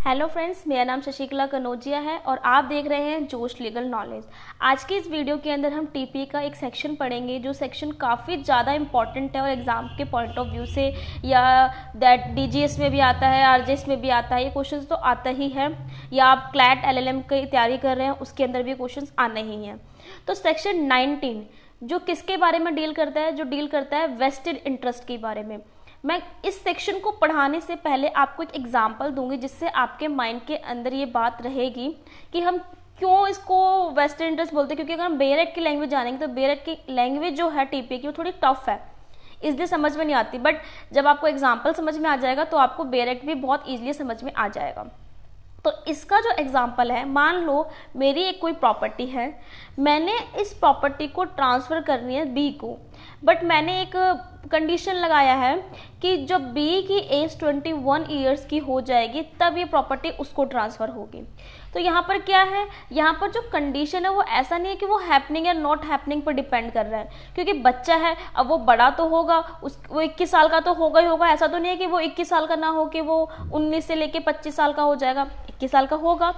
Hello friends, मेरा नाम शशिकला कनौजिया है और आप देख रहे हैं जोश लीगल नॉलेज। आज की इस वीडियो के अंदर हम टीपी का एक सेक्शन पढ़ेंगे जो सेक्शन काफ़ी ज़्यादा इंपॉर्टेंट है और एग्ज़ाम के पॉइंट ऑफ व्यू से या दैट डीजीएस में भी आता है, आरजेएस में भी आता है। ये क्वेश्चन तो आता ही है, या आप क्लैट एलएलएम की तैयारी कर रहे हैं उसके अंदर भी क्वेश्चन आने ही हैं। तो सेक्शन 19 जो किसके बारे में डील करता है, जो डील करता है वेस्टेड इंटरेस्ट के बारे में। मैं इस सेक्शन को पढ़ाने से पहले आपको एक एग्जांपल दूंगी जिससे आपके माइंड के अंदर ये बात रहेगी कि हम क्यों इसको वेस्टेड इंटरेस्ट बोलते हैं। क्योंकि अगर हम बेरेट की लैंग्वेज जानेंगे तो बेरेट की लैंग्वेज जो है टीपीए की वो थोड़ी टफ है, इसलिए समझ में नहीं आती। बट जब आपको एग्जाम्पल समझ में आ जाएगा तो आपको बेरेट भी बहुत ईजिली समझ में आ जाएगा। तो इसका जो एग्जाम्पल है, मान लो मेरी एक कोई प्रॉपर्टी है, मैंने इस प्रॉपर्टी को ट्रांसफ़र करनी है बी को, बट मैंने एक कंडीशन लगाया है कि जब बी की एज 21 ईयर्स की हो जाएगी तब ये प्रॉपर्टी उसको ट्रांसफ़र होगी। तो यहाँ पर क्या है, यहाँ पर जो कंडीशन है वो ऐसा नहीं है कि वो हैपनिंग या नॉट हैपनिंग पर डिपेंड कर रहा है, क्योंकि बच्चा है, अब वो बड़ा तो होगा, वो 21 साल का तो होगा ही होगा। ऐसा तो नहीं है कि वो 21 साल का ना हो कि वो 19 से लेके 25 साल का हो जाएगा, 21 साल का होगा।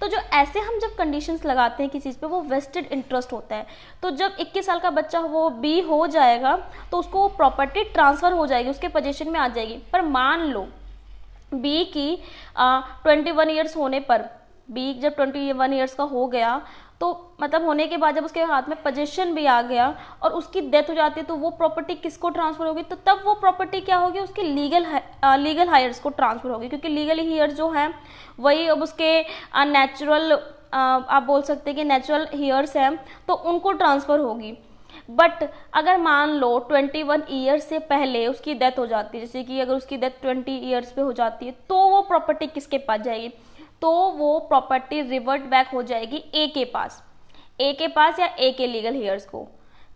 तो जो ऐसे हम जब कंडीशंस लगाते हैं किसी चीज़ पे, वो वेस्टेड इंटरेस्ट होता है। तो जब 21 साल का बच्चा वो बी हो जाएगा तो उसको वो प्रॉपर्टी ट्रांसफ़र हो जाएगी, उसके पोजीशन में आ जाएगी। पर मान लो बी की 21 ईयर्स होने पर, बी जब 21 ईयर्स का हो गया तो मतलब होने के बाद जब उसके हाथ में पोजीशन भी आ गया और उसकी डेथ हो जाती है, तो वो प्रॉपर्टी किसको ट्रांसफर होगी? तो तब वो प्रॉपर्टी क्या होगी, उसके लीगल हायर्स को ट्रांसफर होगी, क्योंकि लीगल हायर्स जो हैं वही अब उसके नेचुरल आप बोल सकते हैं कि नेचुरल हायर्स हैं, तो उनको ट्रांसफर होगी। बट अगर मान लो 21 ईयर्स से पहले उसकी डेथ हो जाती है, जैसे कि अगर उसकी डेथ 20 ईयर्स पे हो जाती है, तो वो प्रॉपर्टी किसके पास जाएगी? तो वो प्रॉपर्टी रिवर्ट बैक हो जाएगी ए के पास, या ए के लीगल हेयर्स को।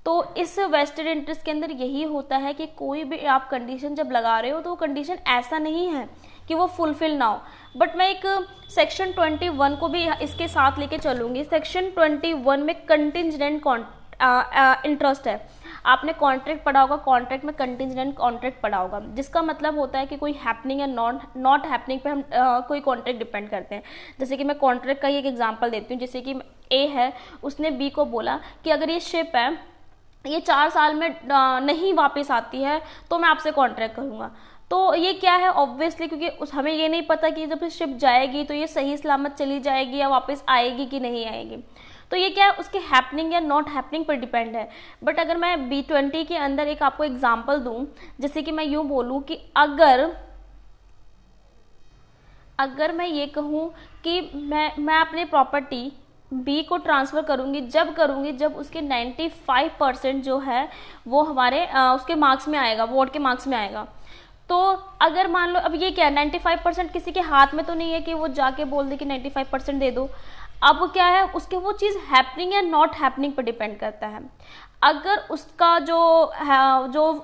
तो इस वेस्टेड इंटरेस्ट के अंदर यही होता है कि कोई भी आप कंडीशन जब लगा रहे हो तो वो कंडीशन ऐसा नहीं है कि वो फुलफिल ना हो। बट मैं एक सेक्शन 21 को भी इसके साथ लेके चलूंगी। सेक्शन 21 में कंटिंजेंट इंटरेस्ट है। आपने कॉन्ट्रैक्ट पढ़ा होगा, कॉन्ट्रैक्ट में कंटिंजेंट कॉन्ट्रैक्ट पढ़ा होगा, जिसका मतलब होता है कि कोई हैपनिंग या नॉट हैपनिंग पे हम कोई कॉन्ट्रैक्ट डिपेंड करते हैं। जैसे कि मैं कॉन्ट्रैक्ट का ही एक एग्जांपल देती हूँ। जैसे कि ए है, उसने बी को बोला कि अगर ये शिप है, ये 4 साल में नहीं वापस आती है तो मैं आपसे कॉन्ट्रैक्ट करूँगा। तो ये क्या है, ऑब्वियसली क्योंकि उस हमें ये नहीं पता कि जब शिप जाएगी तो ये सही सलामत चली जाएगी या वापस आएगी कि नहीं आएगी। तो ये क्या है, उसके हैपनिंग या नॉट हैपनिंग पर डिपेंड है। बट अगर मैं B20 के अंदर एक आपको एग्जांपल दूं, जैसे कि मैं यूं बोलूं कि अगर मैं ये कहूं कि मैं अपने प्रॉपर्टी बी को ट्रांसफ़र करूंगी, जब उसके 95% जो है वो हमारे उसके मार्क्स में आएगा, वोट के मार्क्स में आएगा। तो अगर मान लो, अब ये क्या है, 95% किसी के हाथ में तो नहीं है कि वो जाके बोल दे कि 95% दे दो। अब क्या है, उसके वो चीज़ हैपनिंग या नॉट हैपनिंग पर डिपेंड करता है। अगर उसका जो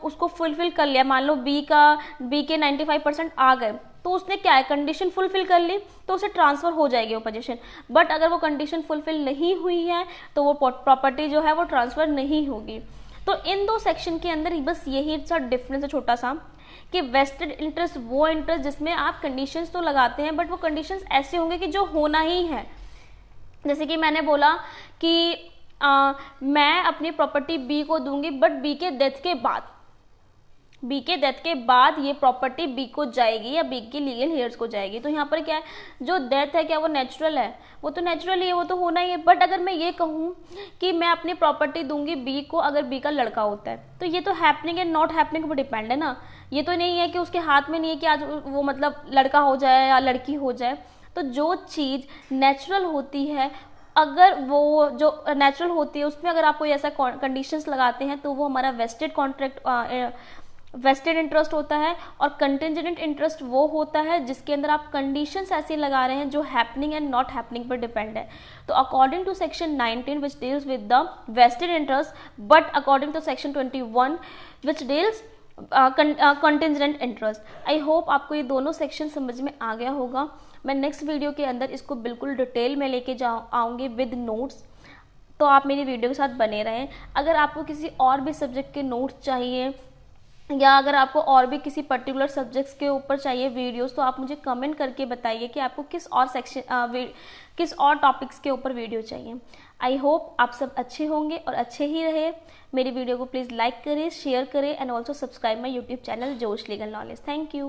उसको फुलफिल कर लिया, मान लो बी के 95% आ गए, तो उसने क्या है, कंडीशन फुलफिल कर ली, तो उसे ट्रांसफ़र हो जाएगी वो पोजीशन। बट अगर वो कंडीशन फुलफिल नहीं हुई है तो वो प्रॉपर्टी जो है वो ट्रांसफ़र नहीं होगी। तो इन दो सेक्शन के अंदर बस यही सा डिफरेंस है छोटा सा, कि वेस्टेड इंटरेस्ट वो इंटरेस्ट जिसमें आप कंडीशंस तो लगाते हैं बट वो कंडीशंस ऐसे होंगे कि जो होना ही है। जैसे कि मैंने बोला कि मैं अपनी प्रॉपर्टी बी को दूंगी, बट बी के डेथ के बाद ये प्रॉपर्टी बी को जाएगी या बी की लीगल हेयर्स को जाएगी। तो यहाँ पर क्या है, जो डेथ है क्या वो नेचुरल है? वो तो नेचुरल ही है, वो तो होना ही है। बट अगर मैं ये कहूँ कि मैं अपनी प्रॉपर्टी दूंगी बी को अगर बी का लड़का होता है, तो ये तो हैपनिंग एंड नॉट हैपनिंग पर डिपेंड है ना। ये तो नहीं है कि उसके हाथ में नहीं है कि आज वो मतलब लड़का हो जाए या लड़की हो जाए। तो जो चीज़ नेचुरल होती है, अगर वो जो नेचुरल होती है उसमें अगर आप कोई ऐसा कंडीशंस लगाते हैं तो वो हमारा वेस्टेड इंटरेस्ट होता है। और कंटिंजेंट इंटरेस्ट वो होता है जिसके अंदर आप कंडीशंस ऐसी लगा रहे हैं जो हैपनिंग एंड नॉट हैपनिंग पर डिपेंड है। तो according to section 19 which deals with the vested interest, but according to section 21 which deals contingent interest. I hope आपको ये दोनों सेक्शन समझ में आ गया होगा। मैं नेक्स्ट वीडियो के अंदर इसको बिल्कुल डिटेल में लेके आऊँगी विद नोट्स, तो आप मेरी वीडियो के साथ बने रहें। अगर आपको किसी और भी सब्जेक्ट के नोट्स चाहिए या अगर आपको और भी किसी पर्टिकुलर सब्जेक्ट्स के ऊपर चाहिए वीडियोस, तो आप मुझे कमेंट करके बताइए कि आपको किस और किस और टॉपिक्स के ऊपर वीडियो चाहिए। आई होप आप सब अच्छे होंगे और अच्छे ही रहे। मेरी वीडियो को प्लीज़ लाइक करें, शेयर करें and also subscribe my YouTube channel जोश लीगल नॉलेज। Thank you.